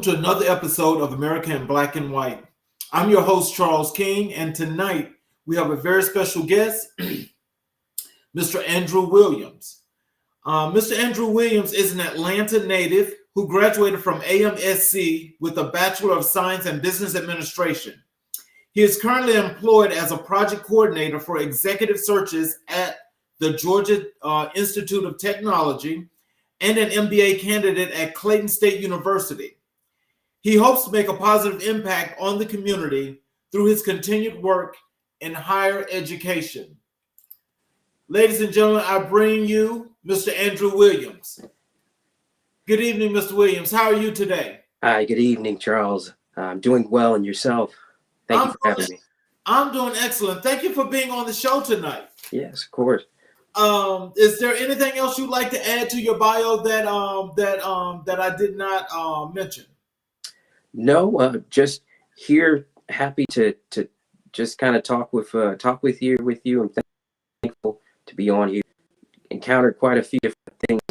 to another episode of America in Black and White. I'm your host, Charles King, and tonight we have a very special guest, Mr. Andrew Williams. Mr. Andrew Williams is an Atlanta native who graduated from AMSC with a Bachelor of Science in Business Administration. He is currently employed as a project coordinator for executive searches at the Georgia Institute of Technology and an MBA candidate at Clayton State University. He hopes to make a positive impact on the community through his continued work in higher education. Ladies and gentlemen, I bring you Mr. Andrew Williams. Good evening, Mr. Williams. How are you today? Hi, good evening, Charles. I'm doing well, and yourself? Thank you for having me. I'm doing excellent. Thank you for being on the show tonight. Yes, of course. Is there anything else you'd like to add to your bio that I did not mention? No, just here, happy to just kind of talk with you. I'm thankful to be on here. Encountered quite a few different things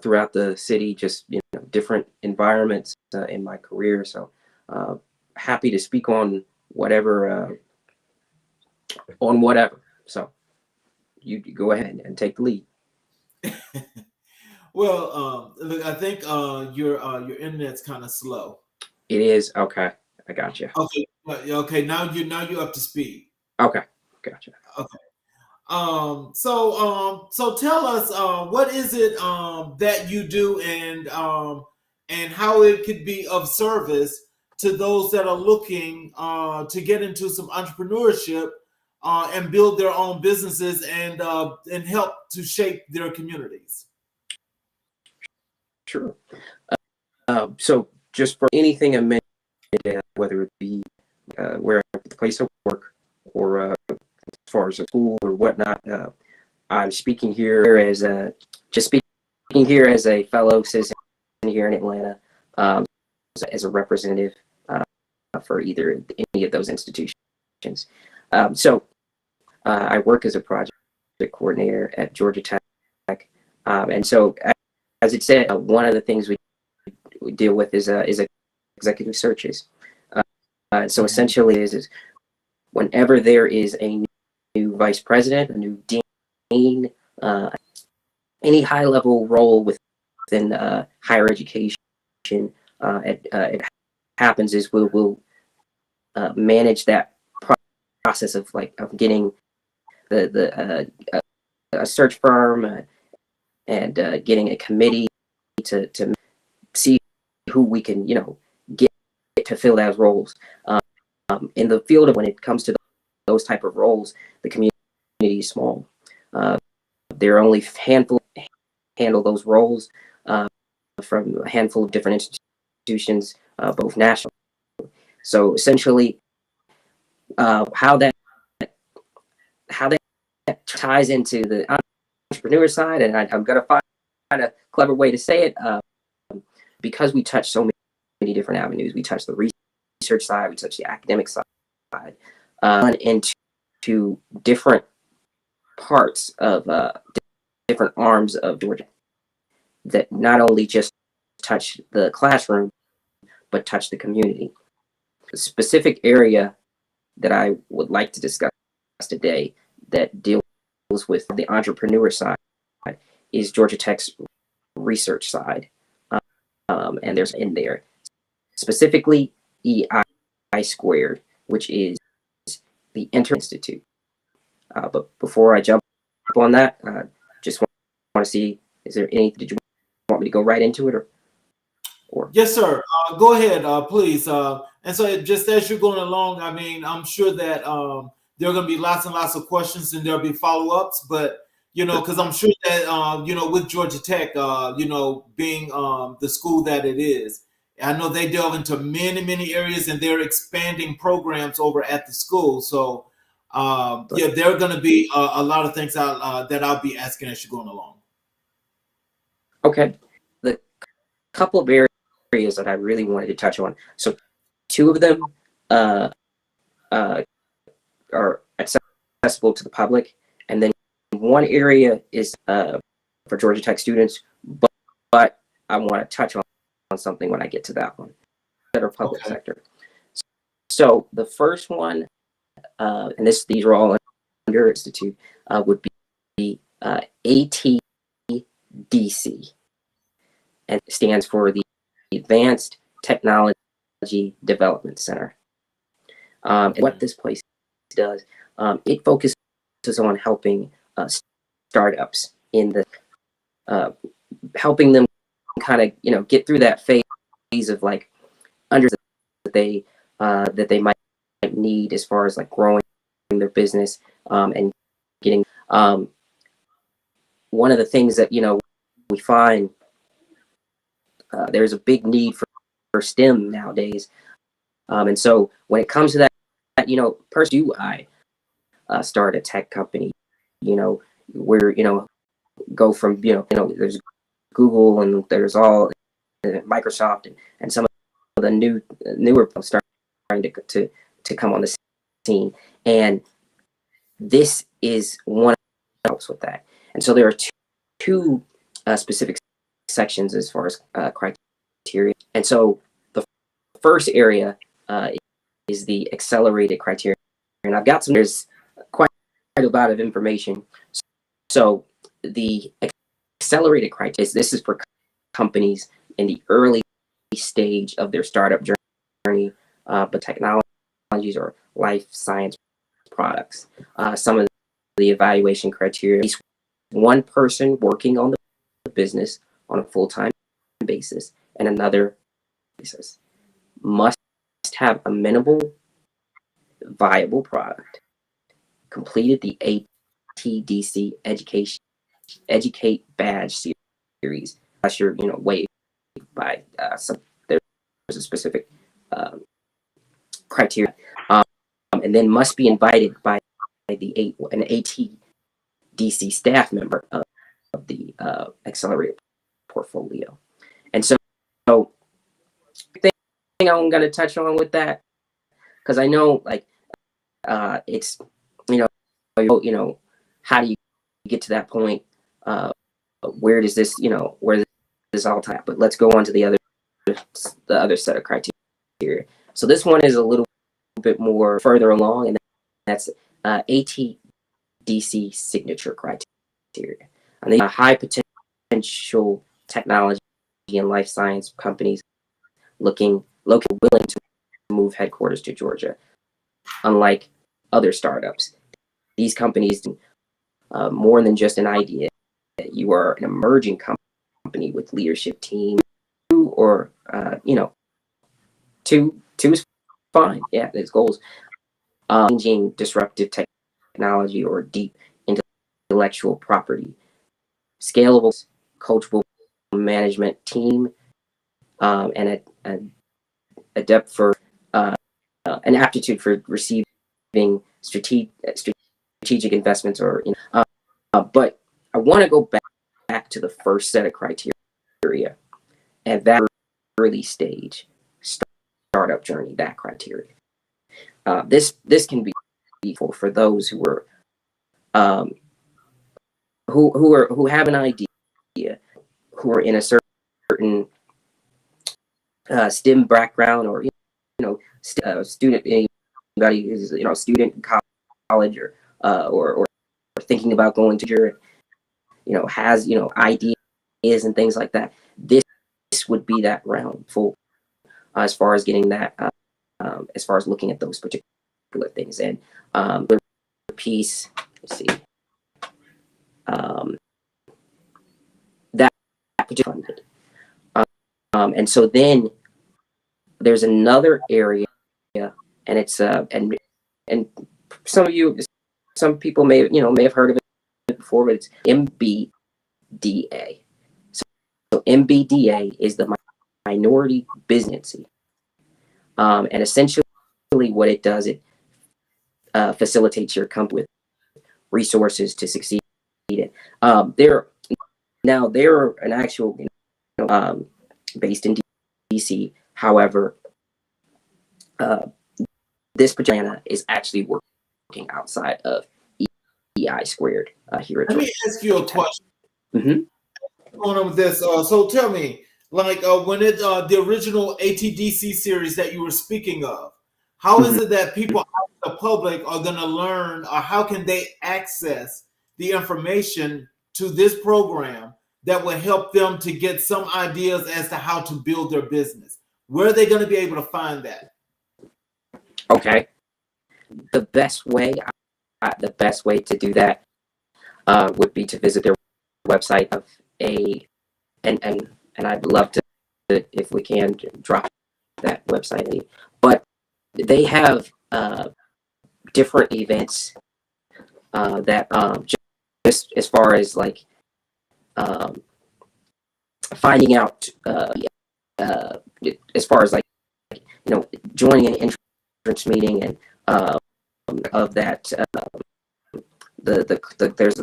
throughout the city, just different environments in my career. So happy to speak on whatever. So you go ahead and take the lead. Well, look, I think your internet's kind of slow. It is okay. I got you. Okay. Now you're up to speed. Okay, gotcha. Okay. So tell us what is it that you do and how it could be of service to those that are looking to get into some entrepreneurship and build their own businesses and help to shape their communities. Sure. So just for anything I mentioned, whether it be where the place of work or as far as a school or whatnot, I'm speaking here as a fellow citizen here in Atlanta, as a representative for either any of those institutions. I work as a project coordinator at Georgia Tech, and so as it said, one of the things we deal with is executive searches. So essentially, is whenever there is a new vice president, a new dean, any high-level role within higher education, it happens is we'll manage that process of getting a search firm and getting a committee to see who we can get to fill those roles. In the field of when it comes to those type of roles, the community is small. There are only a handful handle those roles from a handful of different institutions, both national. So essentially, how that ties into the entrepreneur side, and I'm going to find a clever way to say it, because we touch so many different avenues. We touch the research side, we touch the academic side, into different parts of different arms of Georgia that not only just touch the classroom, but touch the community. The specific area that I would like to discuss today that deals with the entrepreneur side is Georgia Tech's research side. And there's in there specifically EI squared, which is the Institute. But before I jump on that, just want to see, is there anything, did you want me to go right into it or? Yes, sir. Go ahead, please. And so just as you're going along, I mean, I'm sure that there are going to be lots and lots of questions and there'll be follow-ups, but because I'm sure that, with Georgia Tech, being the school that it is, I know they delve into many, many areas and they're expanding programs over at the school. So, there are going to be a lot of things that I'll be asking as you're going along. Okay. The couple of areas that I really wanted to touch on. So two of them are accessible to the public, and then one area is for Georgia Tech students, but I want to touch on something when I get to that one. Federal public sector. So the first one, and these are all under institute, would be ATDC, and it stands for the Advanced Technology Development Center. And what this place does, it focuses on helping startups in the helping them kind of get through that phase of like under that they might need as far as like growing their business, and getting one of the things that we find there's a big need for STEM nowadays, and so when it comes to that, personally, do I start a tech company, where go from there's Google and there's all Microsoft and some of the newer starting to come on the scene, and this is one that helps with that. And so there are two specific sections as far as criteria. And so the first area is the accelerated criteria, and I've got there's quite a lot of information. So the accelerated criteria, this is for companies in the early stage of their startup journey, but technologies or life science products. Some of the evaluation criteria: at least one person working on the business on a full-time basis, and another basis must have a minimal viable product, completed the ATDC Educate Badge series. That's your waived by some. There's a specific criteria, and then must be invited by an ATDC staff member of the accelerated portfolio. And so thing I'm going to touch on with that, because I know it's how do you get to that point? Where does this where does this all tie? But let's go on to the other set of criteria. So this one is a little bit more further along, and that's ATDC signature criteria. And the high potential technology and life science companies willing to move headquarters to Georgia. Unlike other startups, these companies do more than just an idea. You are an emerging company with leadership team, or two is fine. Yeah, there's goals. Changing disruptive technology or deep intellectual property, scalable, coachable management team, and a depth for an aptitude for receiving strategic investments, or but I want to go back to the first set of criteria at that early stage startup journey. That criteria, this can be useful for those who are who have an idea, who are in a certain STEM background, or student, anybody who's student in college, or thinking about going to your has ideas and things like that. This would be that realm full as far as getting that as far as looking at those particular things. And the piece, let's see, that particular funded. And so then there's another area, and it's and some people may have heard of it before, but it's MBDA. So MBDA is the Minority Business, and essentially what it does, it facilitates your company with resources to succeed. They're an actual based in DC. However, this particular is actually working outside of EI squared here at Let me ask you a question. Mm-hmm. What's going on with this? So tell me, Like when it the original ATDC series that you were speaking of, how is Mhm. it that people out in the public are going to learn, or how can they access the information to this program that will help them to get some ideas as to how to build their business? Where are they going to be able to find that? Okay. The best way, the best way to do that would be to visit their website of a and I'd love to, if we can, drop that website. But they have different events that just as far as like um, finding out uh, as far as like joining an entrance meeting and of that there's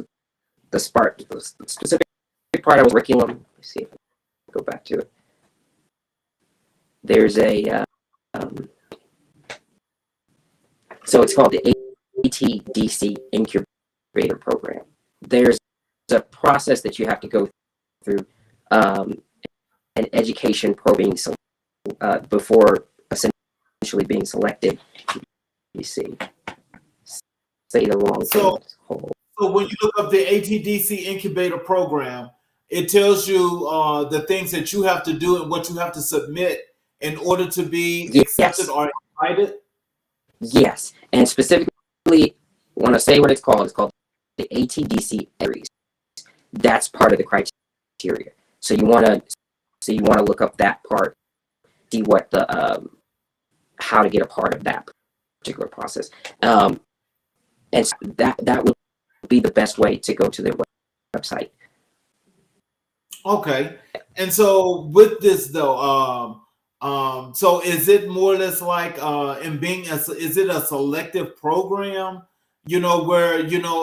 the spark the specific part of curriculum. Let's see if I can go back to it. There's a so it's called the ATDC Incubator Program. There's a process that you have to go through, an education program before essentially being selected. You see, say the wrong So, thing. so when you look up the ATDC Incubator Program, it tells you the things that you have to do and what you have to submit in order to be accepted Yes, or invited. yes, and specifically, want to say what it's called the ATDC series. That's part of the criteria. So you want to look up that part, see what the how to get a part of that particular process, and so that would be the best way to go to their website. Okay. And so with this though, so is it more or less like in being is it a selective program, where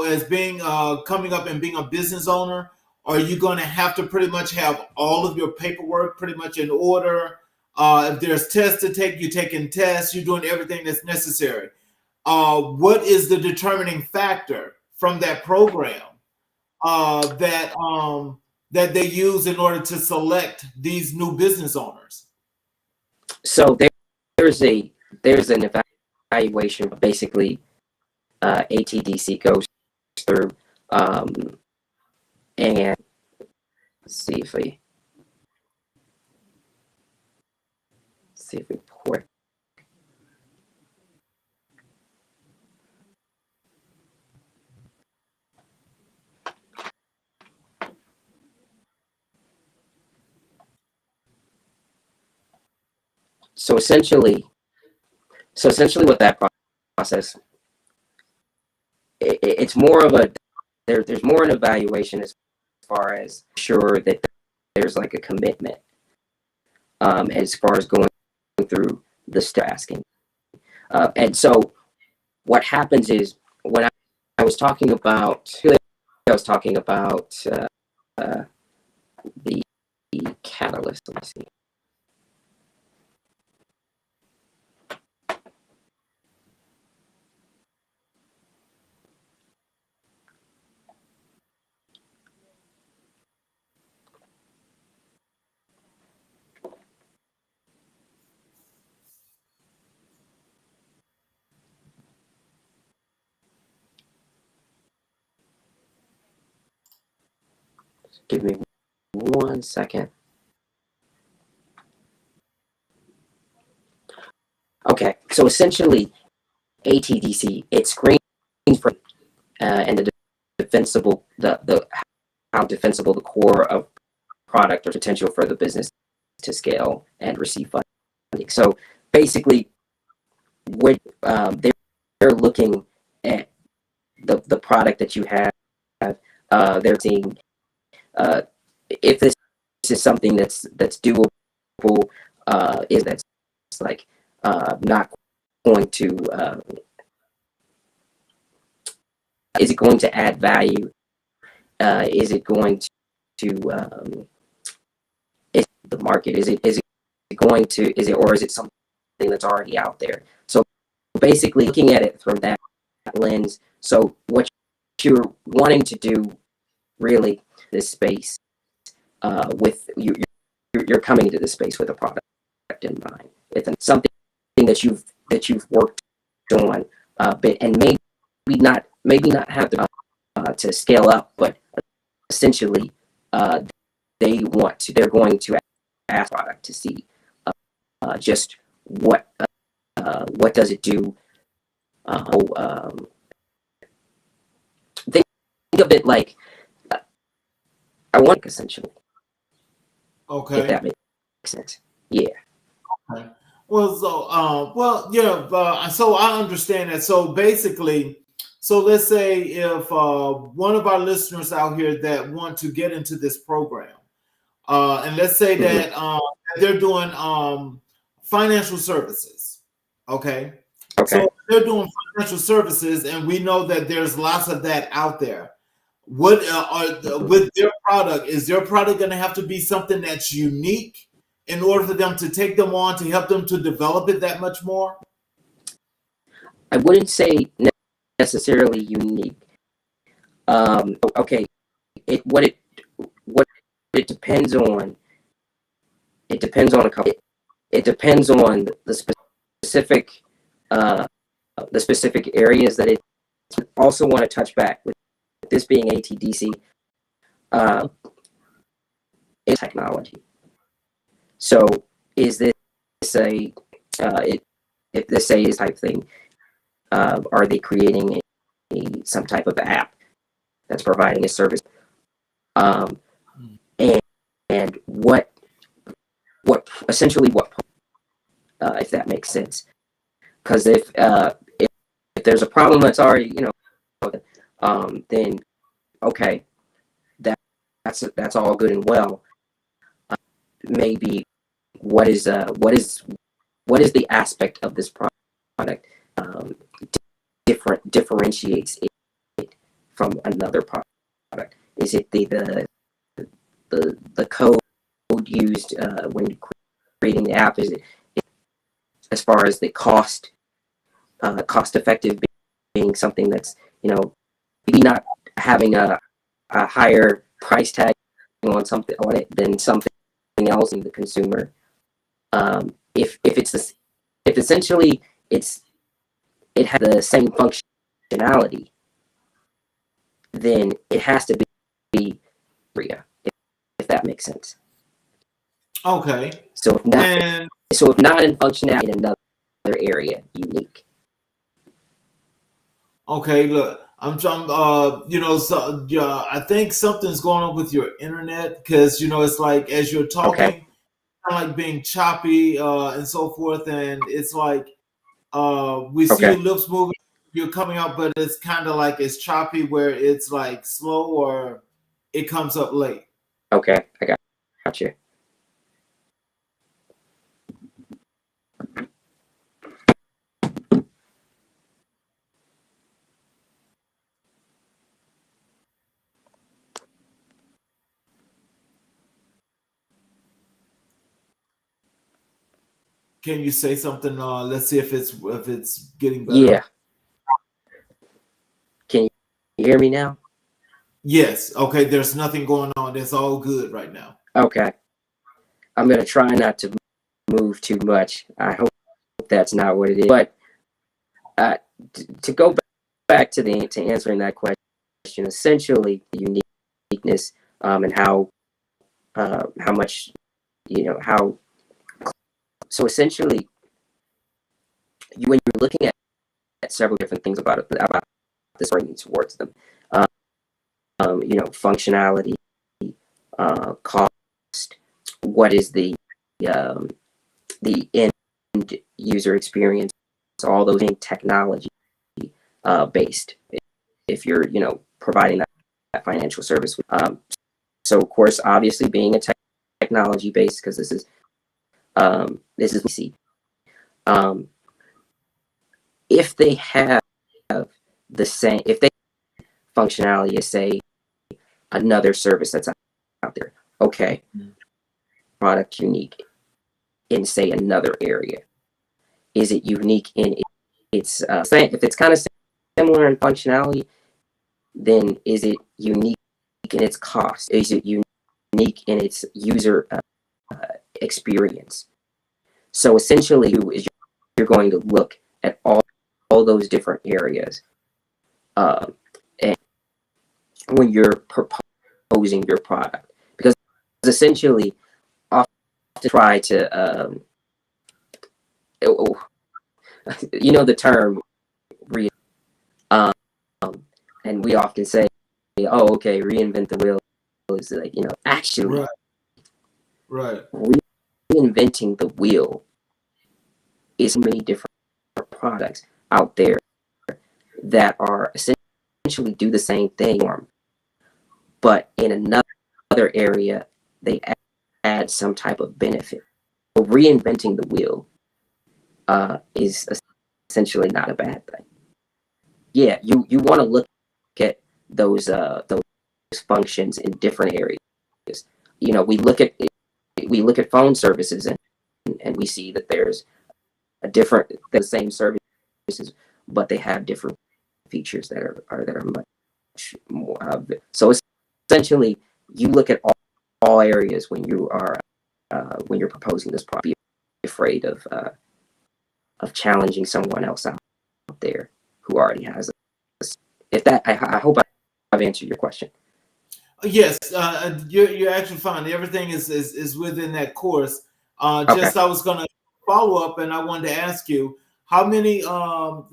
as being coming up and being a business owner, are you going to have to pretty much have all of your paperwork pretty much in order? If there's tests to take, you're taking tests, you're doing everything that's necessary. What is the determining factor from that program uh, that um, that they use in order to select these new business owners? So there's a there's an evaluation basically ATDC goes through, um, and see if we pour. So essentially, with that process, it's more of a there's more an evaluation as far as sure that there's like a commitment, as far as going through the asking. And so what happens is when I was talking about uh, the catalyst. Let me see. Give me 1 second. Okay, so essentially, ATDC it screens for and the defensible the how defensible the core of product or potential for the business to scale and receive funding. So basically, what they're looking at the product that you have. They're seeing if this is something that's doable, is that's like not going to is it going to add value? Is it going to is the market? Is it going to is it something that's already out there? So basically, looking at it from that lens. So what you're wanting to do really this space with you're coming into this space with a product in mind. It's something that you've worked on, and maybe not have to scale up, but essentially they're going to ask product to see just what does it do. Think of it like I want essentially. Okay. If that makes sense. Yeah. Okay. Well, so so I understand that. So basically, so let's say if one of our listeners out here that want to get into this program, and let's say that they're doing financial services, okay? Okay. So they're doing financial services, and we know that there's lots of that out there. What with their product, is their product going to have to be something that's unique in order for them to take them on to help them to develop it that much more? I wouldn't say necessarily unique. Okay. What it depends on. It depends on a couple. It depends on the specific areas that it. Also want to touch back with this being ATDC. It's technology. So is this if this say is type thing? Are they creating some type of app that's providing a service? And what essentially what if that makes sense? Because if there's a problem that's already then okay, that's all good and well. Maybe what is the aspect of this product differentiates it from another product? Is it the code used when creating the app? Is it as far as the cost effective being something that's maybe not having a higher price tag on it than something else in the consumer? If essentially it has the same functionality, then it has to be area, if that makes sense. Okay. So if not in functionality in another area, unique. Okay, look, I'm trying, I think something's going on with your internet because, it's like as you're talking, Okay. kind of like being choppy and so forth. And it's like we see Okay. your lips moving, you're coming out, but it's kind of like it's choppy where it's like slow or it comes up late. Okay, I got you. Can you say something? Let's see if it's getting better. Yeah. Can you hear me now? Yes. Okay. There's nothing going on. It's all good right now. Okay. I'm gonna try not to move too much. I hope that's not what it is. But to go back to answering that question, essentially the uniqueness and how much how. So essentially, when you're looking at several different things about this bringing towards them, functionality, cost, what is the end user experience, all those being technology based. If you're providing that financial service, so of course, obviously being a technology based, because this is easy. If they have the same, if they functionality as say another service that's out there, okay, product unique in say another area. Is it unique in its if it's kind of similar in functionality, then is it unique in its cost? Is it unique in its user experience. So essentially, you're going to look at all those different areas, and when you're proposing your product, because essentially, often try to, the term, um, and we often say, "Oh, okay, reinvent the wheel." Is like, actually, right. reinventing the wheel is many different products out there that are essentially do the same thing, but in another area they add some type of benefit. So reinventing the wheel is essentially not a bad thing. Yeah, you want to look at those functions in different areas. We look at phone services, and we see that there's the same services, but they have different features that are much more. So essentially, you look at all areas when you're proposing this product. Be afraid of challenging someone else out there who already has it. If that, I hope I've answered your question. Yes, you're actually fine. Everything is within that course. Okay. I was gonna follow up, and I wanted to ask you how many, to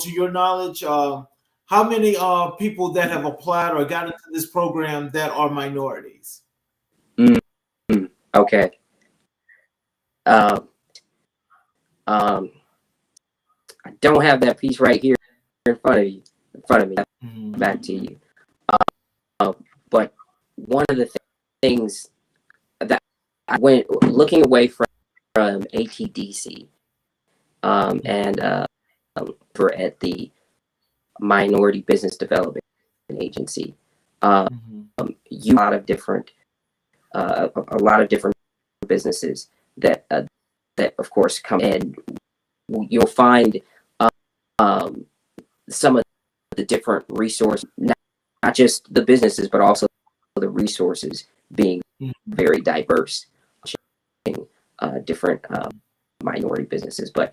your knowledge, how many people that have applied or got into this program that are minorities? Okay. Um, um, I don't have that piece right here in front of you. Mhm. Back to you. But one of the things that I went looking away from ATDC, and for at the Minority Business Development Agency, you a lot of different businesses that of course come in. You'll find some of the different resources, not just the businesses, but also the resources being very diverse, different minority businesses. But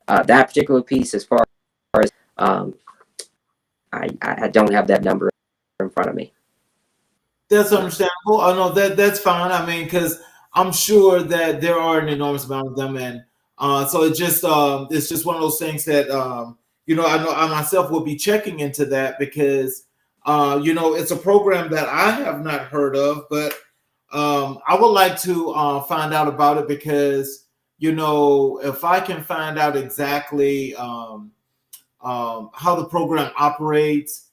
that particular piece, as far as I don't have that number in front of me. That's understandable. I know that's fine. I mean, because I'm sure that there are an enormous amount of them, and so it's just one of those things that I know I myself will be checking into that because it's a program that I have not heard of, but I would like to find out about it because if I can find out exactly how the program operates,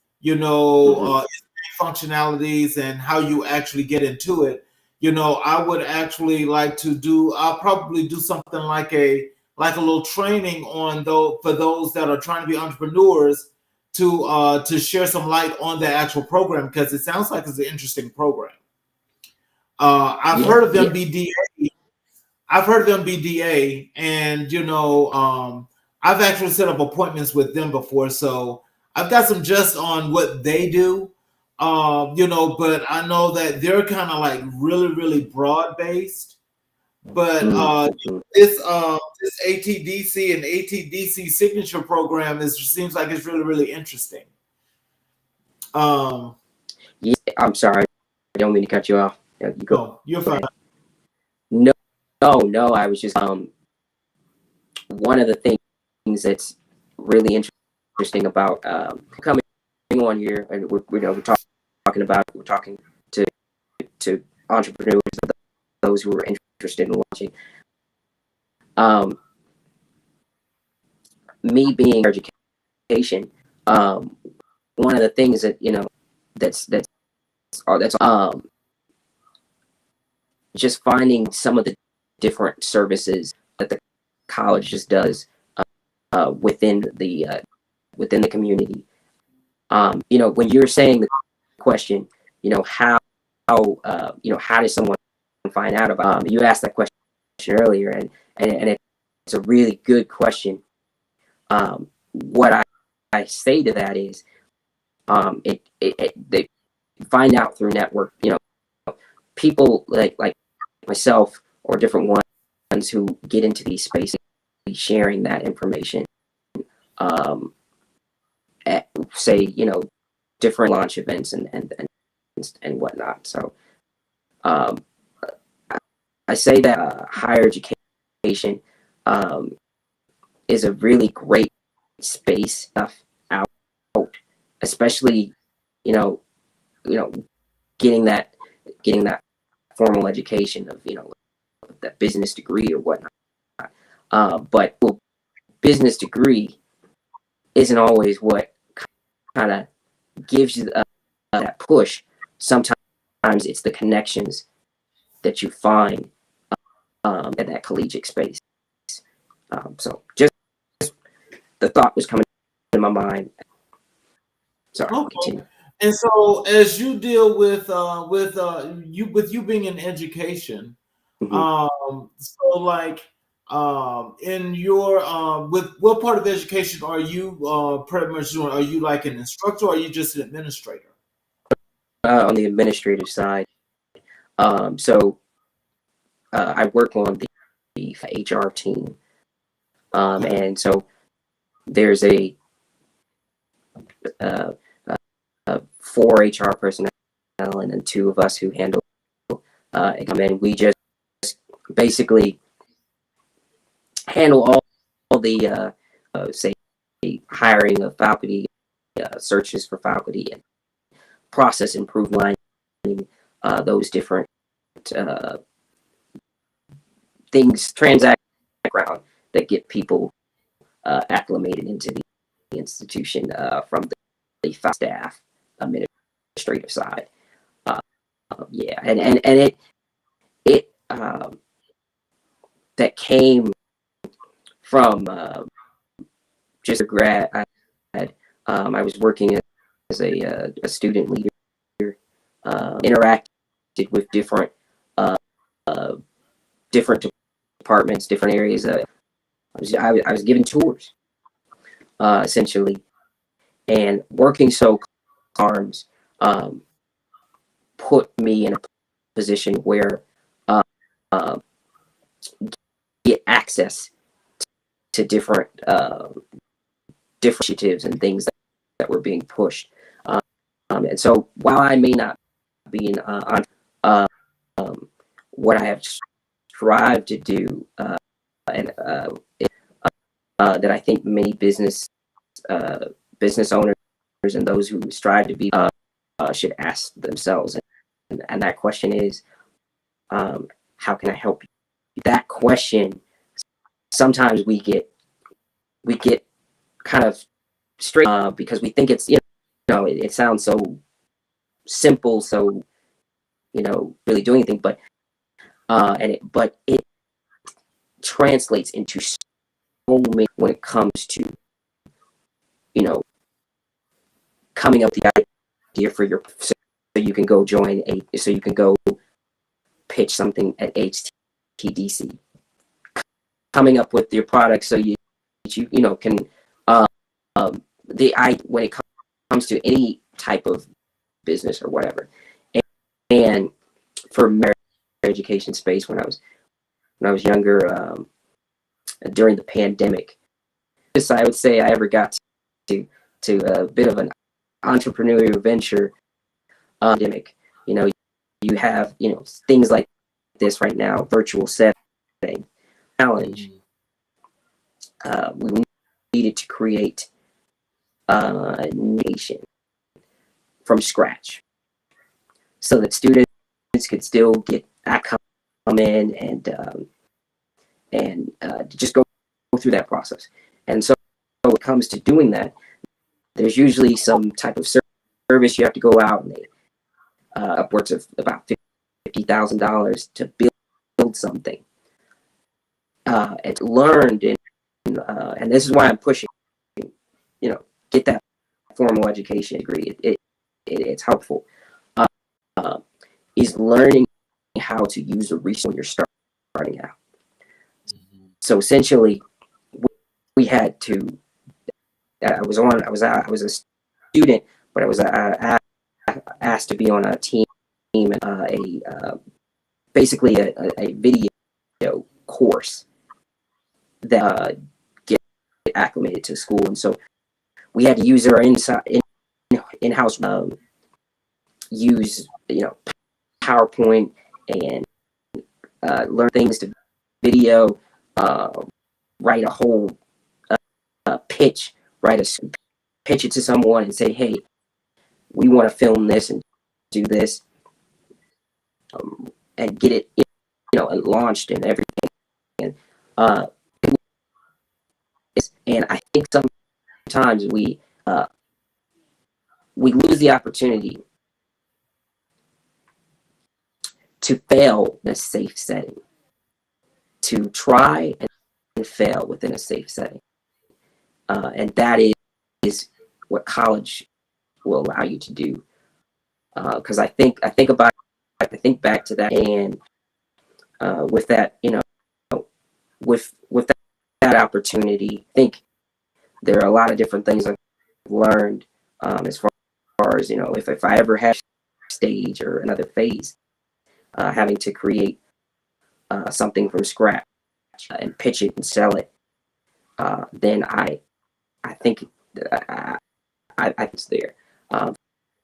functionalities and how you actually get into it. I would actually like to I'll probably do something like a little training on for those that are trying to be entrepreneurs to share some light on the actual program because it sounds like it's an interesting program. I've heard of MBDA. I've heard of MBDA, and I've actually set up appointments with them before, so I've got some just on what they do. But I know that they're kind of like really, really broad based. But this ATDC and ATDC signature program seems like it's really, really interesting. Yeah, I'm sorry, I don't mean to cut you off. You go. No, you're fine. No, I was just one of the things that's really interesting about coming on here, and we're talking to entrepreneurs, those who are interested in launching. Me being education, one of the things that that's just finding some of the different services that the college just does within the community. When you're saying the question, how does someone find out about? You asked that question earlier, and it's a really good question. What I say to that is, they find out through network. People like myself or different ones who get into these spaces, sharing that information at, say, different launch events and whatnot. So I say that higher education is a really great space out, especially getting that formal education of that business degree or whatnot. But business degree isn't always what kind of gives you that push. Sometimes it's the connections that you find at that collegiate space. So just the thought was coming in my mind. Sorry, continue. And so, as you deal with you being in education, so like in your with what part of education are you pretty much doing? Are you like an instructor, or are you just an administrator? On the administrative side, so I work on the HR team, and so there's a 4 HR personnel and then 2 of us who handle and we just basically handle all the say hiring of faculty, searches for faculty, and process improvement, those different things, transact background that get people acclimated into the institution from the staff administrative side. Yeah, and it that came from just a grad. I was working as a student leader, interacted with different departments, different areas. I was given tours, essentially, and working so arms put me in a position where get access to different initiatives and things that were being pushed. And so while I may not be on what I have strived to do, and that I think many business owners and those who strive to be should ask themselves, and that question is, how can I help you? That question, sometimes we get kind of straight because we think it's it sounds so simple, so really doing anything, but it translates into so many when it comes to coming up with the idea for your, so you can go so you can go pitch something at HTDC, coming up with your product so you can when it comes to any type of business or whatever. And for marriage education space, when I was younger, during the pandemic, I would say I ever got to a bit of an entrepreneurial venture. Pandemic, you have things like this right now, virtual setting challenge. We needed to create a nation from scratch so that students could still come in and just go through that process. And so when it comes to doing that, there's usually some type of service you have to go out, and they upwards of about $50,000 to build something. And learned and this is why I'm pushing, get that formal education degree. It's helpful. Is learning how to use a resource when you're starting out. So essentially, we had to. I was a student, but I was asked to be on a team, basically a video course that get acclimated to school. And so we had to use our in-house, use, PowerPoint and learn things to video, write a whole pitch, pitch it to someone and say, hey, we want to film this and do this, and get it, launched and everything. And and I think sometimes we lose the opportunity to fail in a safe setting, to try and fail within a safe setting, and that is what college will allow you to do. Because I think back to that, and with that, with that opportunity, I think there are a lot of different things I've learned, as far as, if I ever have stage or another phase, having to create something from scratch and pitch it and sell it, then I think I was there.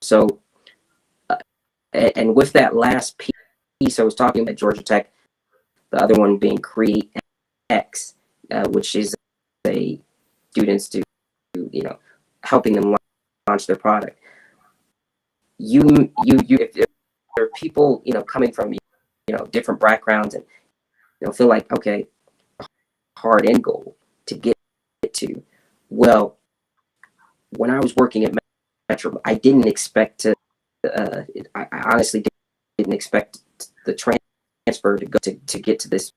So and with that last piece I was talking about Georgia Tech, the other one being Create X, which is a students to, helping them launch their product. If there are people, coming from, different backgrounds and, feel like, okay, hard end goal to get to. Well, when I was working at Metro, I didn't expect to, I honestly didn't expect the transfer to go to get to this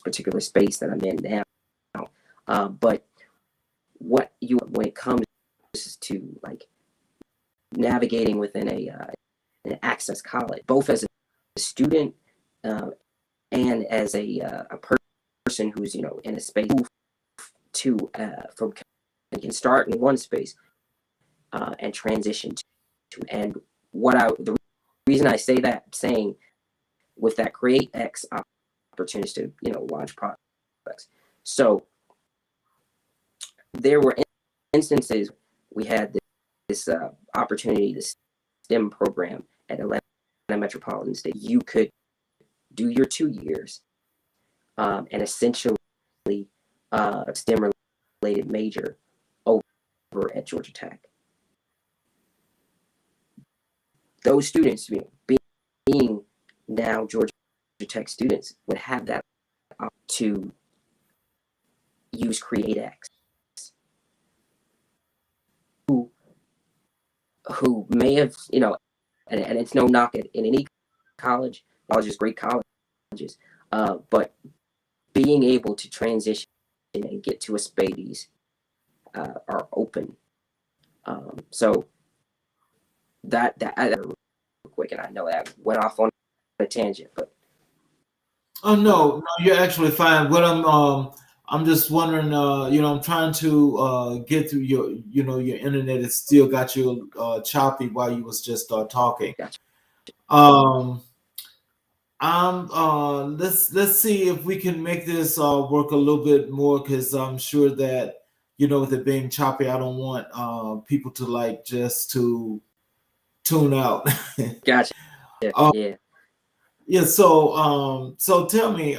particular space that I'm in now. But when it comes to like navigating within an access college, both as a student and as a person who's, in a space to from can start in one space and transition to, and the reason I say that, saying with that Create X opportunities to, launch products. So there were instances we had this opportunity, this STEM program at Atlanta Metropolitan State. You could do your 2 years and essentially STEM related major over at Georgia Tech. Those students, being now Georgia Tech students, would have that to use CreateX, who may have, and it's no knock in any college is great colleges, but being able to transition and get to a space are open. So that real quick, and I know that went off on a tangent, but oh no, you're actually fine. What I'm just wondering, I'm trying to get through your, your internet. It still got you choppy while you was just talking. Gotcha. Let's see if we can make this work a little bit more, because I'm sure that, with it being choppy, I don't want people to like just to tune out. Gotcha. Yeah. Yeah. So tell me,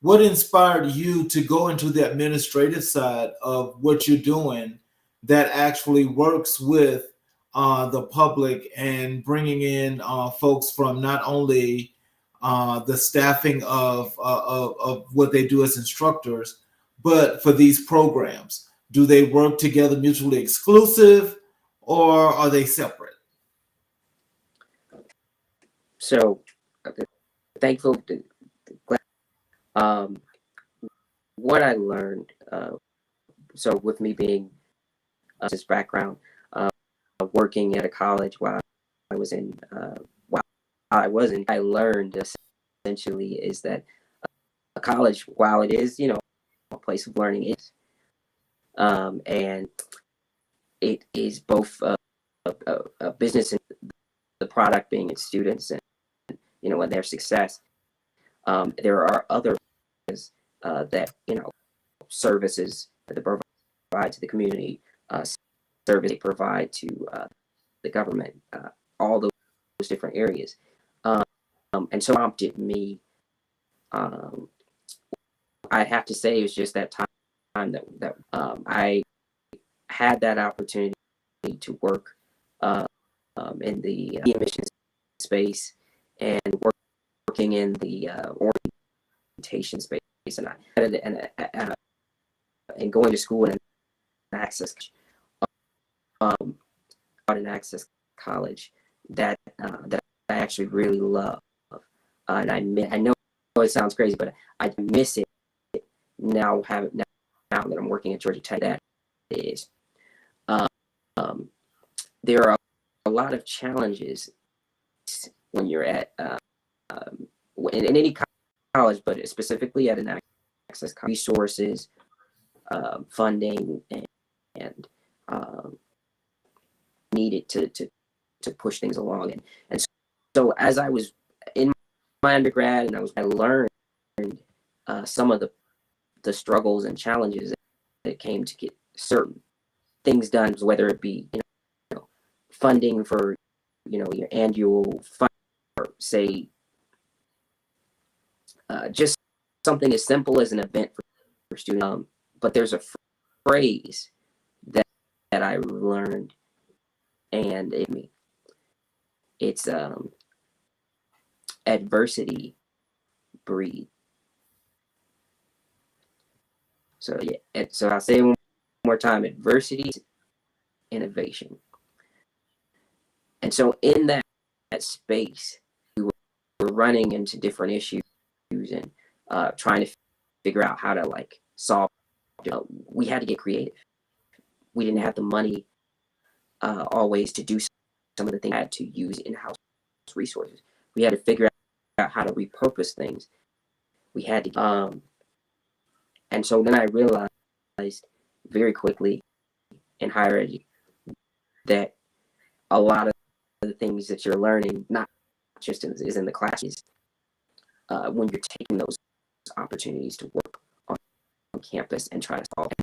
what inspired you to go into the administrative side of what you're doing that actually works with the public and bringing in folks from not only the staffing of what they do as instructors, but for these programs? Do they work together mutually exclusive, or are they separate? So thankful. What I learned, so with me being this background, working at a college while I was in, I learned essentially is that a college, while it is, a place of learning, is, and it is both a business and the product being its students and, and their success. There are other that services that they provide to the community, service they provide to the government, all those different areas. And so prompted me. I have to say it was just that time that I had that opportunity to work in the emissions space and working in the orientation space, and going to school in an access college that I actually really love, and I know it sounds crazy, but I miss it now. Now that I'm working at Georgia Tech, that is, there are a lot of challenges when you're at in any college, but specifically at an access college, resources, funding, and needed to push things along. And so as I was in my undergrad and I learned some of the struggles and challenges that came to get certain things done, whether it be funding for your annual fund, or say just something as simple as an event for students. But there's a phrase that I learned, and it's adversity breed. So yeah, so I'll say it one more time: adversity, innovation. And so in that space, we were running into different issues and trying to figure out how to solve. We had to get creative. We didn't have the money always to do some of the things. We had to use in-house resources. We had to figure out how to repurpose things. We had to, and so then I realized very quickly in higher education that a lot of the things that you're learning, not just is in the classes, when you're taking those opportunities to work on campus and try to solve it.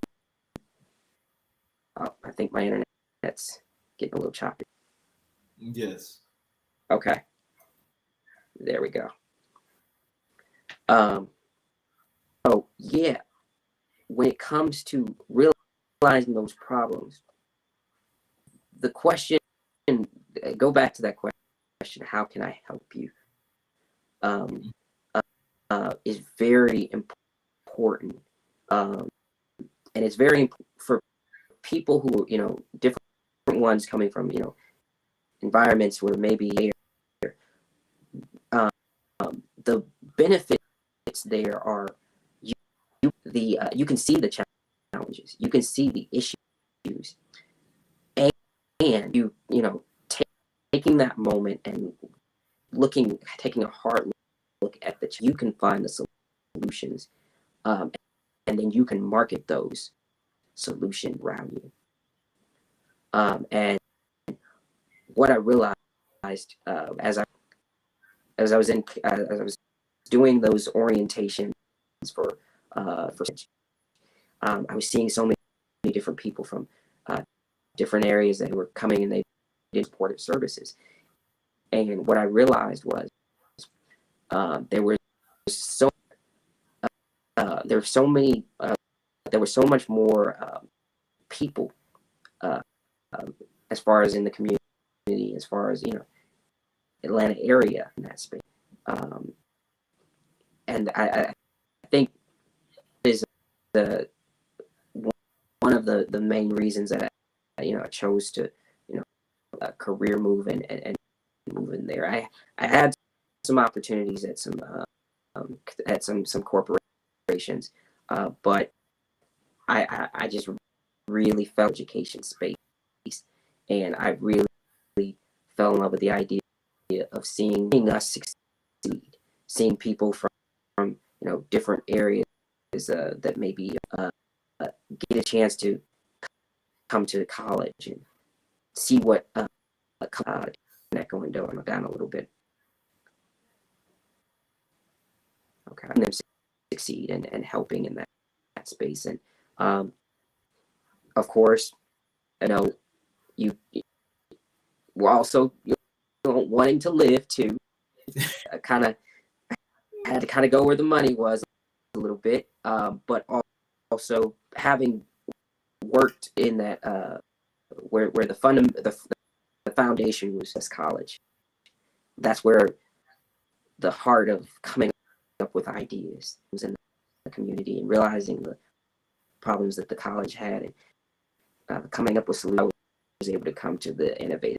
I think my internet's getting a little choppy. Yes. Okay. There we go. So yeah, when it comes to realizing those problems, the question, go back to that question, how can I help you? Is very important. And it's very important for people who, different ones coming from, environments where maybe the benefits there are you can see the challenges, you can see the issues, and taking that moment and taking a hard look at you can find the solutions, and then you can market those solutions around you. And what I realized as I was doing those orientations for I was seeing so many different people from different areas that were coming, and they did supportive services. And what I realized was there was so much more people as far as in the community, as far as Atlanta area in that space, and I think is one of the main reasons that I chose to career move and move in there. I had some opportunities at some corporations, but I just really felt education space, and I really fell in love with the idea of seeing us succeed, seeing people from different areas that maybe get a chance to come to college and see what that going down a little bit. Okay, and them succeed and helping in that space. And of course, you know, you were also wanting to live too. Kind of had to kind of go where the money was a little bit, but also having worked in that where the foundation was this college. That's where the heart of coming up with ideas was in the community and realizing the problems that the college had and coming up with solutions. I was able to come to the innovative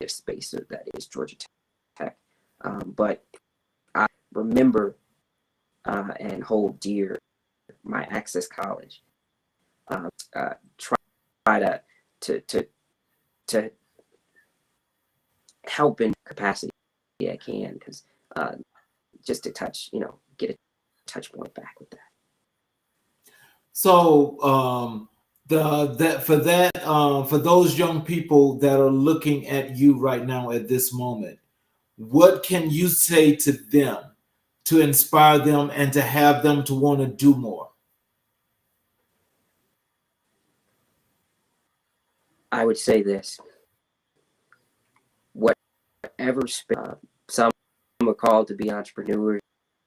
space that is Georgia Tech. But I remember and hold dear my Access College. Try to help in capacity I can, because just to touch, get a touch point back with that. So for those young people that are looking at you right now at this moment, what can you say to them to inspire them and to have them to want to do more? I would say this: whatever some are called to be entrepreneurs,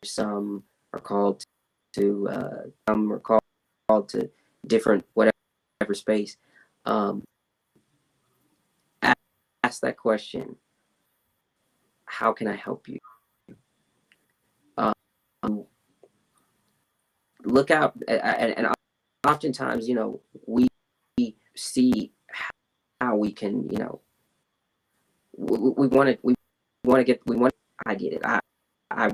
some are called to different whatever space. Ask that question: how can I help you? Look out, and oftentimes, we see how we can, I get it. I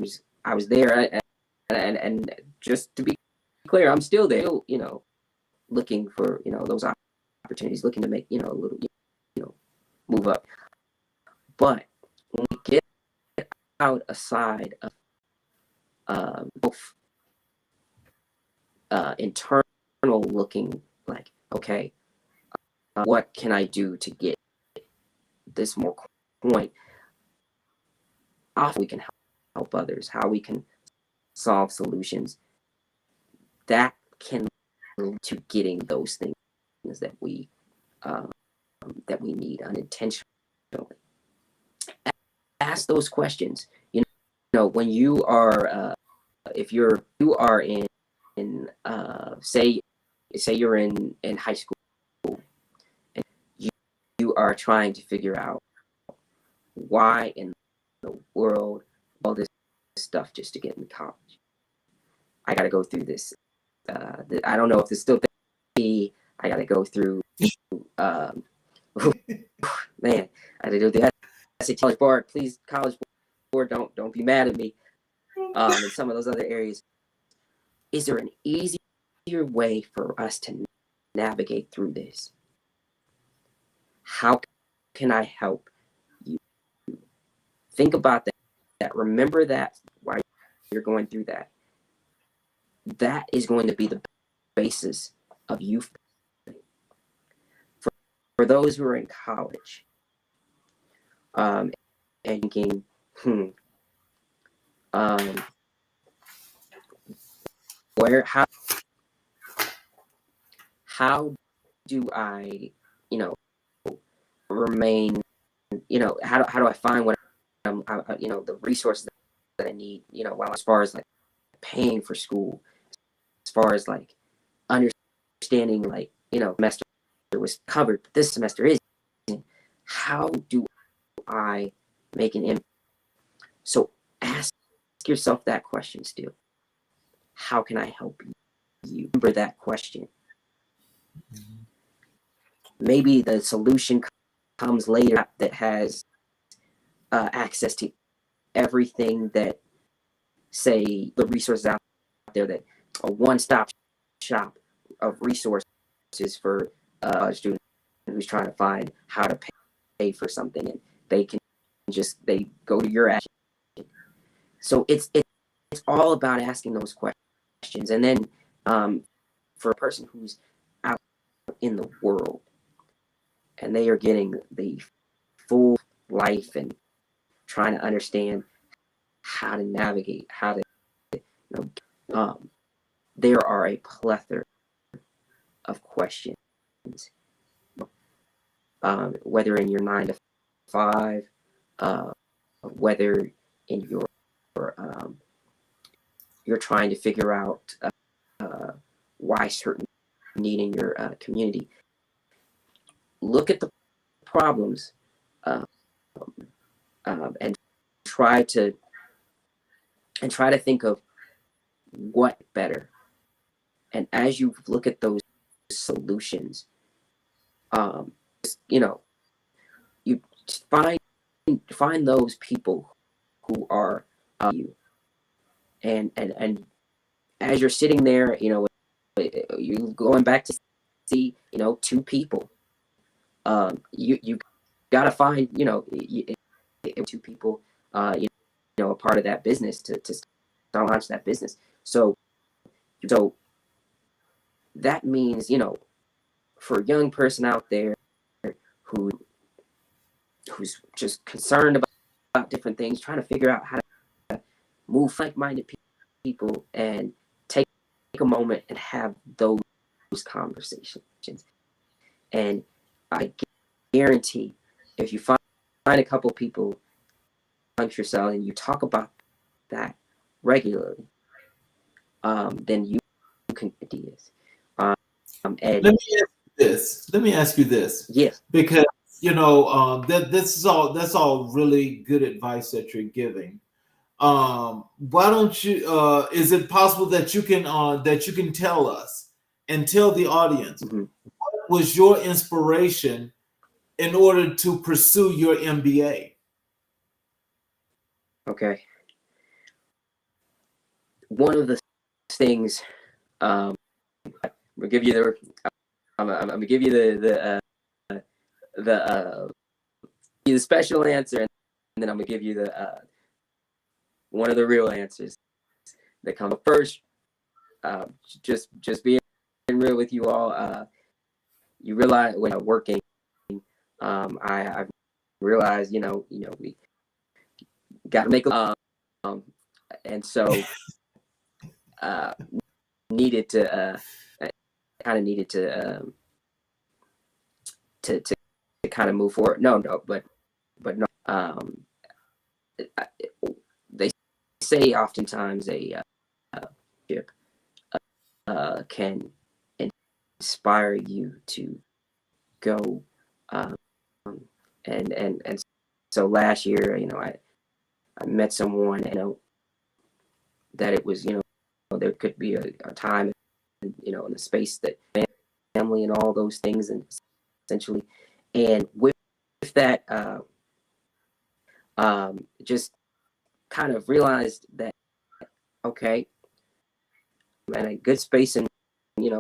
was there, and just to be clear, I'm still there, looking for, those opportunities, looking to make, a little, move up. But when we get out aside of both internal looking, like, okay, what can I do to get this more point? How we can help others, how we can solve solutions that can lead to getting those things that we need unintentionally. Ask those questions. When you are, if you are in say you're in high school, and you are trying to figure out why in the world all this stuff just to get in college. I got to go through this. I don't know if this still I got to go through. Man, I had to do the SAT college board. Please, college board, don't be mad at me. And some of those other areas. Is there an easier way for us to navigate through this? How can I help you? Think about that. Remember that while you're going through that. That is going to be the basis of you. For those who are in college, and thinking, how do I, remain, how do I find what the resources that I need, while as far as like paying for school, as far as like understanding, like, semester was covered, but this semester isn't. How do I make an impact? So ask yourself that question still. How can I help you? Remember that question. Mm-hmm. Maybe the solution comes later that has access to everything that, say, the resources out there, that a one-stop shop of resources for a student who's trying to find how to pay for something, and they go to your action. So it's all about asking those questions, and then for a person who's out in the world and they are getting the full life and trying to understand how to navigate, how to There are a plethora of questions, whether in your 9 to 5, whether in your you're trying to figure out why certain need in your community. Look at the problems and try to think of what better. And as you look at those solutions, you find those people who are you, and as you're sitting there, you're going back to see, 2 people. You got to find, 2 people, a part of that business to launch that business. So that means, for a young person out there who's just concerned about different things, trying to figure out how to move like-minded people and take a moment and have those conversations. And I guarantee if you find a couple people amongst yourself and you talk about that regularly, then you can ideas. And let me ask you this. Yes. Because that's all really good advice that you're giving. Why don't you? Is it possible that you can tell us and tell the audience what was your inspiration in order to pursue your MBA? Okay. One of the things, I'm gonna give you I'm gonna give you the special answer, and then I'm gonna give you one of the real answers that come first. Just being real with you all. You realize when I'm working, I realized, we got to make and so needed to kind of move forward. But no. They say oftentimes a ship can inspire you to go, and so last year, I met someone, that it was, there could be a time, in the space that family and all those things, and essentially, and with that, just kind of realized that, okay, I'm in a good space in,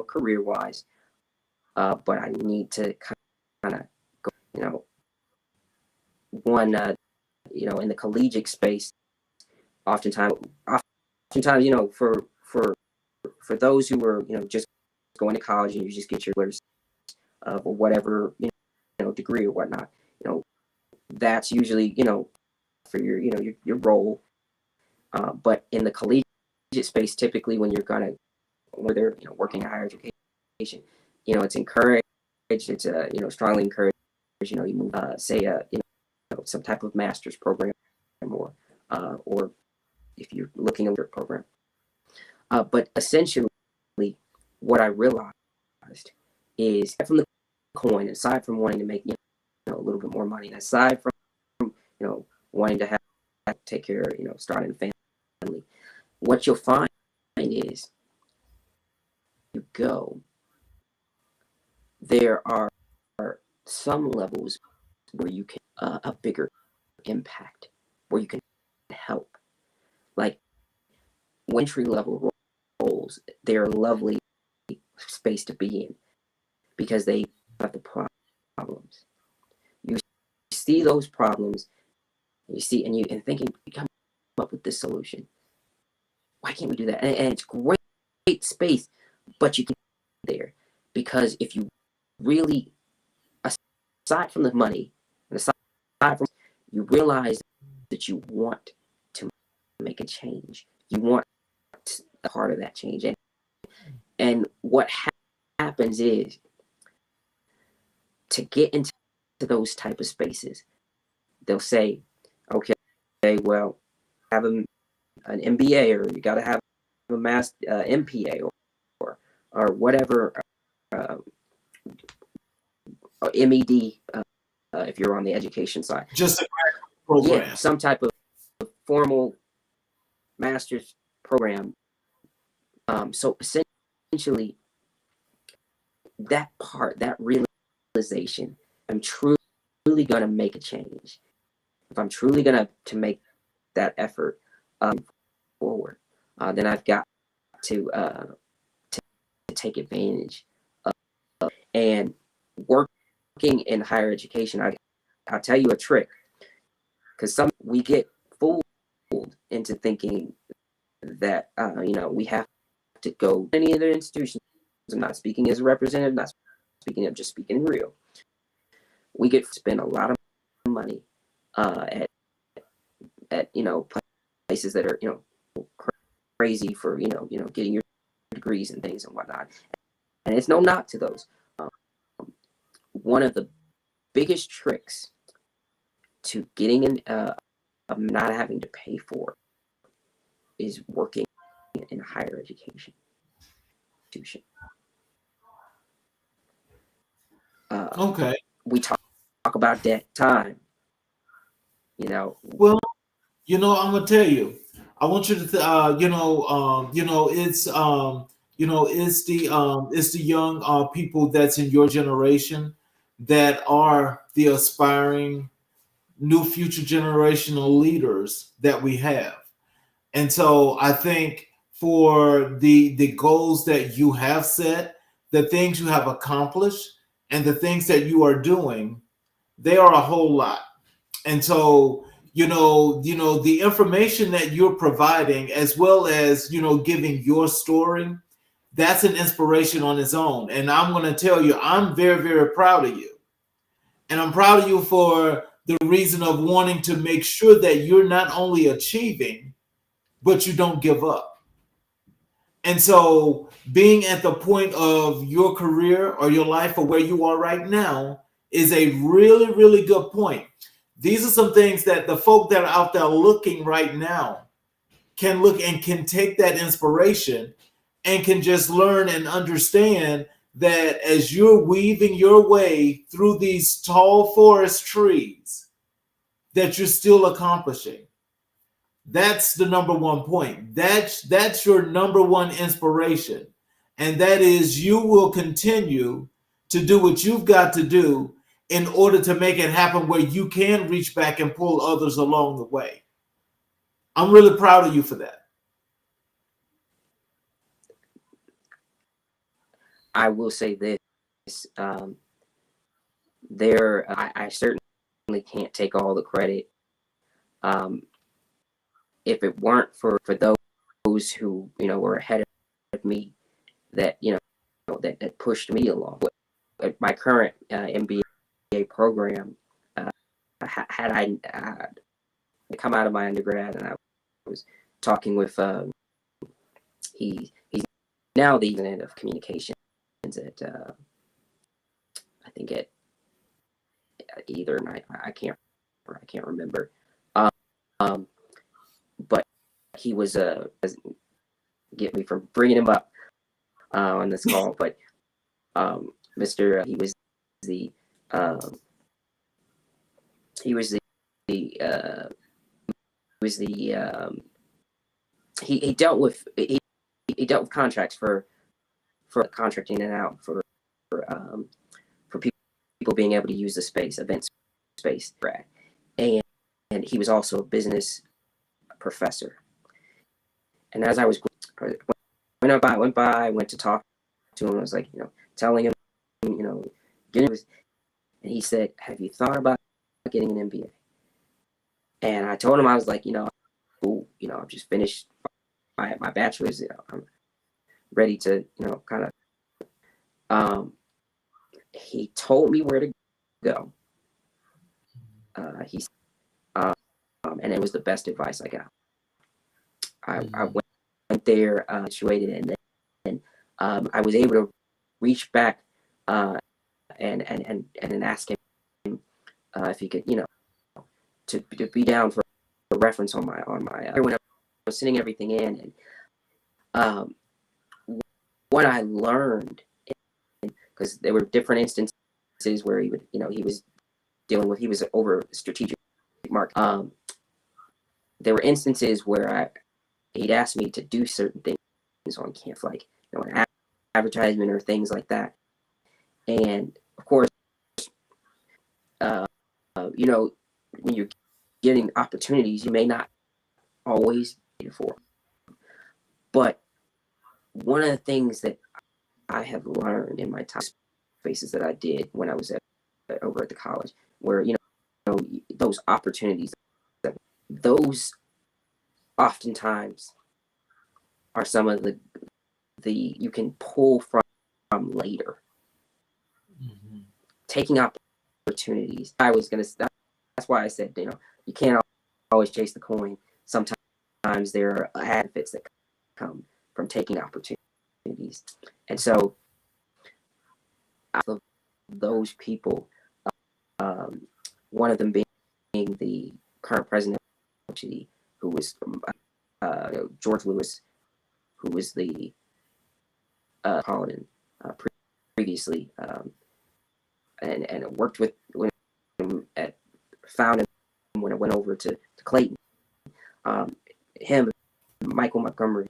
career wise, but I need to kind of go, one, in the collegiate space, oftentimes, for those who were, just going to college and you just get your letters of whatever, degree or whatnot, that's usually, for your, your role. But in the collegiate space, typically when you're whether, working higher education, it's encouraged, it's, strongly encouraged, you move, say, some type of master's program, or if you're looking at your program. But essentially, what I realized is, from the coin, aside from wanting to make, a little bit more money, aside from, wanting to take care of, starting a family, what you'll find is, there are some levels where you can a bigger impact, where you can help. Like entry level roles, they're a lovely space to be in because they have the problems. You see those problems, and thinking, you come up with this solution. Why can't we do that? And it's great space, but you can get there because if you really, aside from the money, and aside from, you realize that you want to make a change. You want part of that change. And what happens is, to get into those type of spaces, they'll say, okay, well, have an MBA, or you got to have a MPA, or whatever, or MED, if you're on the education side. Just a program. Yeah, some type of formal master's program. So essentially, that part, that realization, I'm truly going to make a change. If I'm truly going to make that effort forward, then I've got to take advantage of. And working in higher education, I'll tell you a trick, because we get fooled into thinking that we have to go to any other institutions. I'm not speaking as a representative, not speaking of, just speaking real. We get to spend a lot of money at places that are crazy for getting your degrees and things and whatnot. And it's no knock to those. One of the biggest tricks to getting in, of not having to pay for, is working in a higher education institution. Okay. We talk about debt, time. Well, I'm gonna tell you. I want you to, it's the young people that's in your generation that are the aspiring new future generational leaders that we have. And so I think for the goals that you have set, the things you have accomplished, and the things that you are doing, they are a whole lot. And so, the information that you're providing, as well as, giving your story, that's an inspiration on its own. And I'm going to tell you, I'm very, very proud of you. And I'm proud of you for the reason of wanting to make sure that you're not only achieving, but you don't give up. And so, being at the point of your career or your life or where you are right now is a really, really good point. These are some things that the folk that are out there looking right now can look and can take that inspiration and can just learn and understand that as you're weaving your way through these tall forest trees, that you're still accomplishing. That's the number one point. That's your number one inspiration. And that is, you will continue to do what you've got to do in order to make it happen, where you can reach back and pull others along the way. I'm really proud of you for that. I will say this. I certainly can't take all the credit. If it weren't for those who were ahead of me, that that pushed me along. My current MBA program, had I come out of my undergrad, and I was talking with he's now the president of communications at I think at either night. I can't remember. But he was get me from bringing him up on this call, but Mr. He was the he dealt with contracts for contracting it out for people being able to use the space, event space, and he was also a business professor. And as I was went to talk to him, I was like, telling him, and he said, "Have you thought about getting an MBA?" And I told him, I was like, I've just finished my bachelor's. I'm ready to, kind of. He told me where to go. And it was the best advice I got. I went went there, situated, and then I was able to reach back and ask him if he could, to be down for a reference on my when I was sending everything in, and what I learned, because there were different instances where he was dealing with, he was over strategic market. There were instances where he'd asked me to do certain things on campus, like an advertisement or things like that. And of course, when you're getting opportunities, you may not always be for. But one of the things that I have learned in my time spaces that I did when I was over at the college, where those opportunities, those oftentimes are some of the you can pull from later. Mm-hmm. Taking opportunities. I was gonna. That's why I said, you can't always chase the coin. Sometimes there are benefits that come from taking opportunities, and so out of those people, one of them being the current president of the university, who was George Lewis, who was the Colin previously, and worked with him found him when I went over to Clayton. Him, Michael Montgomery,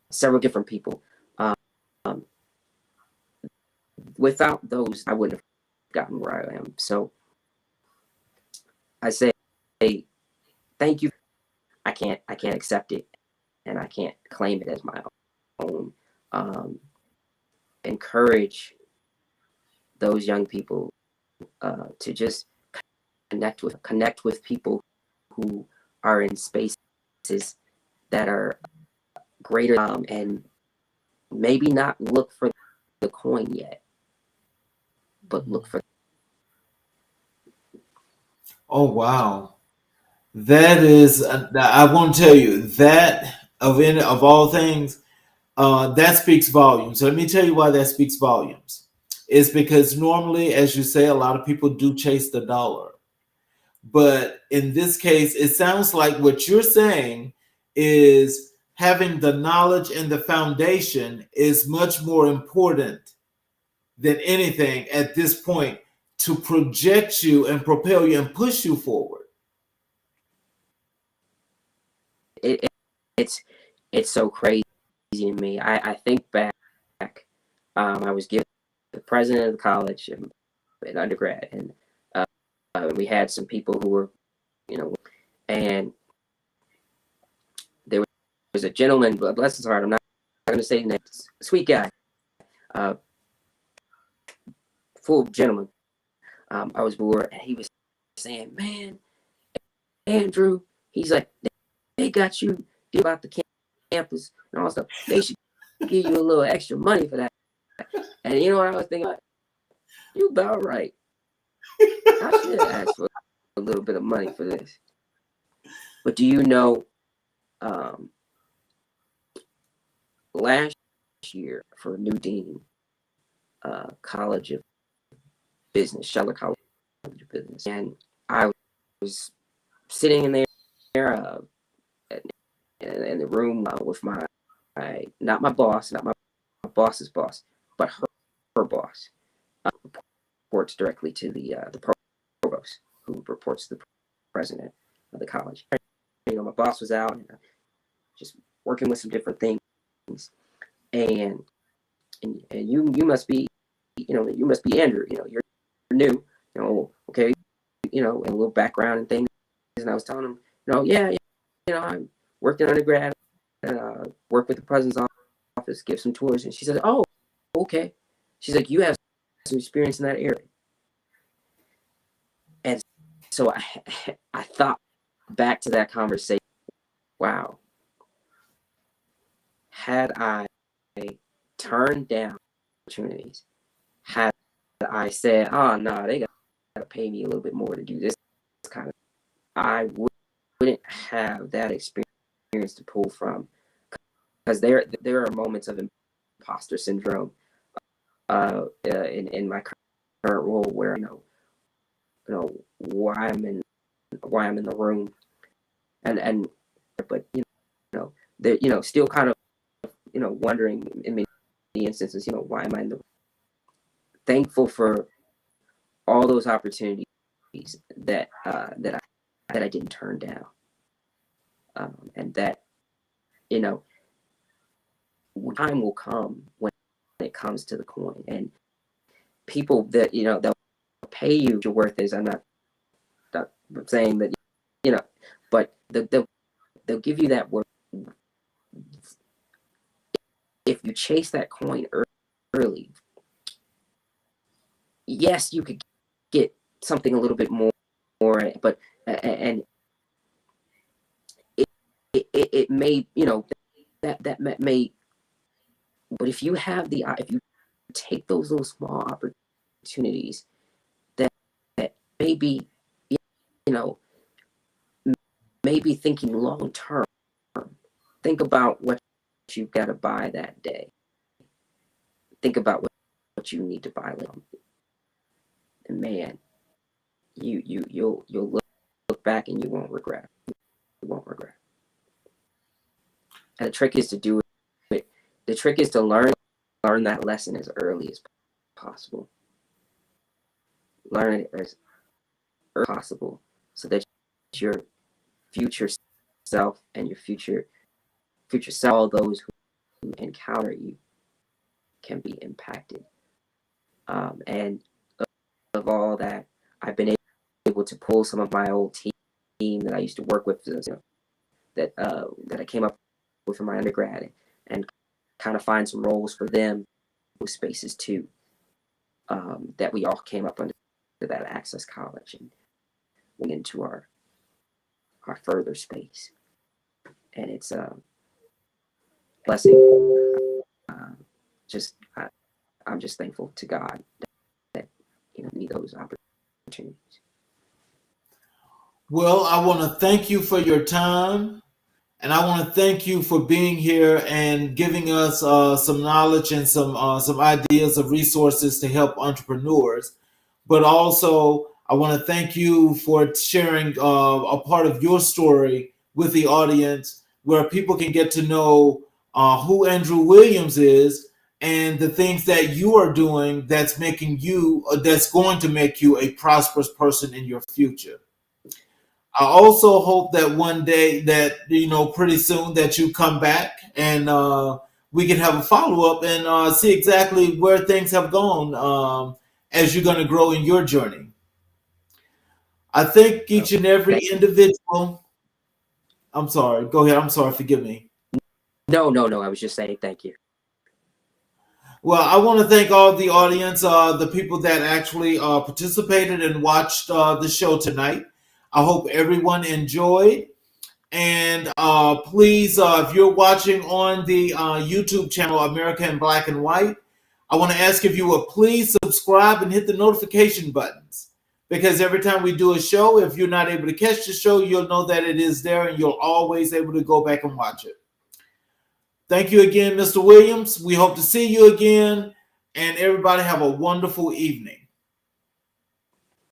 several different people. Without those, I wouldn't have gotten where I am. So I say, hey, thank you. I can't accept it, and I can't claim it as my own. Encourage those young people to just connect with people who are in spaces that are greater, and maybe not look for the coin yet, but look for. Oh wow, that is. I want to tell you that of all things, that speaks volumes. So let me tell you why that speaks volumes. It's because normally, as you say, a lot of people do chase the dollar. But in this case, it sounds like what you're saying is having the knowledge and the foundation is much more important than anything at this point to project you and propel you and push you forward. It's so crazy to me. I think back, I was given the president of the college in undergrad, and we had some people who were, and there was a gentleman, bless his heart, I'm not going to say his name, sweet guy, full gentleman. I was bored, and he was saying, man, Andrew, he's like, they got you about the campus and all stuff. They should give you a little extra money for that. And you know what I was thinking? You about right. I should ask for a little bit of money for this. But do you know, last year for new dean, College of Business, Scheller College of Business, and I was sitting in there in the room with my not my boss, not my boss's boss, but her boss, reports directly to the provost, who reports to the president of the college. My boss was out and just working with some different things, and you must be, you must be Andrew. You're new. Okay, and a little background and things. And I was telling him, yeah, I worked in undergrad, and worked with the president's office, give some tours. And she said, oh, okay. She's like, you have some experience in that area. And so I thought back to that conversation. Wow. Had I turned down opportunities, had I said, oh, no, they got to pay me a little bit more to do this kind of, I wouldn't have that experience to pull from. there are moments of imposter syndrome in my current role where why I'm in the room, and but still kind of wondering in many instances, why am I in the thankful for all those opportunities that I didn't turn down, and that time will come when it comes to the coin, and people that they'll pay you what your worth is. I'm not saying that but they'll give you that worth if you chase that coin early. Yes, you could get something a little bit more, but and it may that may, but if you take those little small opportunities that maybe maybe thinking long term, think about what you've got to buy that day, think about what you need to buy later, and man, you'll look back and you won't regret. And the trick is to do it. The trick is to learn that lesson as early as possible. Learn it as early as possible so that your future self and your future self, all those who encounter you, can be impacted. And of all that, I've been able to pull some of my old team that I used to work with, that I came up with in my undergrad, and kind of find some roles for them with spaces too, that we all came up under that Access College and went into our further space. And it's a blessing. I'm just thankful to God that need those opportunities. Well, I want to thank you for your time. And I want to thank you for being here and giving us some knowledge and some ideas of resources to help entrepreneurs. But also, I want to thank you for sharing a part of your story with the audience, where people can get to know who Andrew Williams is and the things that you are doing that's going to make you a prosperous person in your future. I also hope that one day that, pretty soon, that you come back and we can have a follow up and see exactly where things have gone as you're going to grow in your journey. I think each and every individual. I'm sorry. Go ahead. I'm sorry. Forgive me. No. I was just saying thank you. Well, I want to thank all the audience, the people that actually participated and watched the show tonight. I hope everyone enjoyed. And please, if you're watching on the YouTube channel, America in Black and White, I want to ask if you would please subscribe and hit the notification buttons. Because every time we do a show, if you're not able to catch the show, you'll know that it is there and you'll always able to go back and watch it. Thank you again, Mr. Williams. We hope to see you again. And everybody have a wonderful evening.